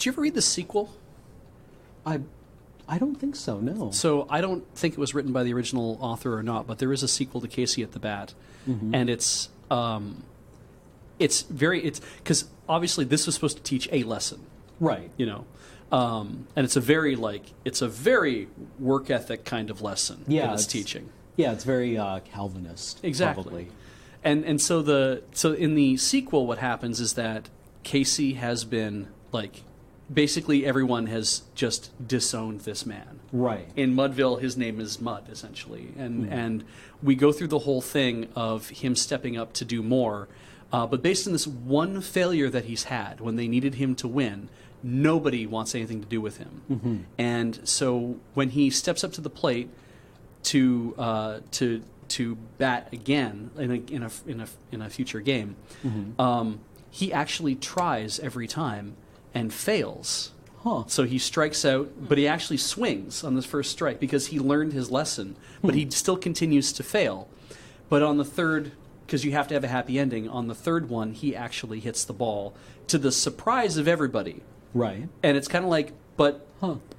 Did you ever read the sequel? I don't think so, no. So I don't think it was written by the original author or not, but there is a sequel to Casey at the Bat, and it's because obviously this was supposed to teach a lesson, Right. you know, and it's a very work ethic kind of lesson that it's teaching. Yeah, it's very Calvinist. Exactly. Probably. And so in the sequel, what happens is that Casey has been basically everyone has just disowned this man. Right. In Mudville, his name is Mud, essentially. And we go through the whole thing of him stepping up to do more. But based on this one failure that he's had when they needed him to win, nobody wants anything to do with him. Mm-hmm. And so when he steps up to the plate to bat again in a future game, he actually tries every time and fails. Huh. So he strikes out, but he actually swings on the first strike because he learned his lesson, but he still continues to fail. But on the third, because you have to have a happy ending, on the third one, he actually hits the ball to the surprise of everybody. Right. And it's kind of like, but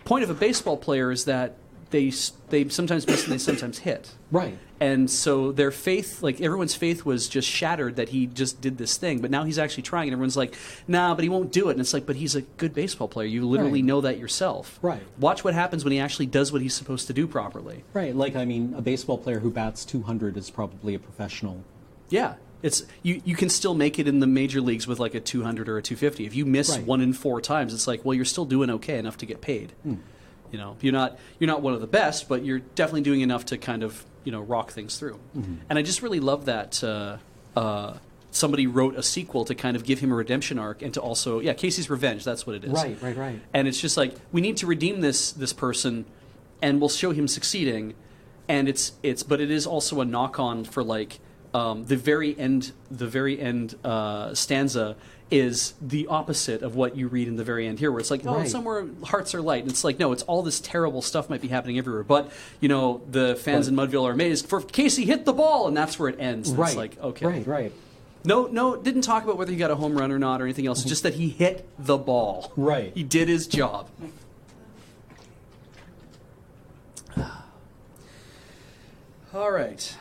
point of a baseball player is that they sometimes miss and they sometimes hit. Right. And so their faith, everyone's faith was just shattered that he just did this thing. But now he's actually trying, and everyone's like, nah, but he won't do it. And it's like, but he's a good baseball player. You literally know that yourself. Right. Watch what happens when he actually does what he's supposed to do properly. Right. A baseball player who bats 200 is probably a professional. Yeah. It's you can still make it in the major leagues with a 200 or a 250. If you miss 1 in 4 times, it's like, well, you're still doing okay enough to get paid. You know, you're not one of the best, but you're definitely doing enough to kind of rock things through. And I just really love that somebody wrote a sequel to kind of give him a redemption arc and to also Casey's Revenge. That's what it is. Right. And it's just like, we need to redeem this person, and we'll show him succeeding. And but it is also a knock on for the very end stanza is the opposite of what you read in the very end here, where it's like, somewhere hearts are light. And it's like, no, it's all this terrible stuff might be happening everywhere. But, the fans in Mudville are amazed for Casey hit the ball, and that's where it ends. And it's like, okay. Right. No, didn't talk about whether he got a home run or not or anything else. Just that he hit the ball. Right. He did his job. All right.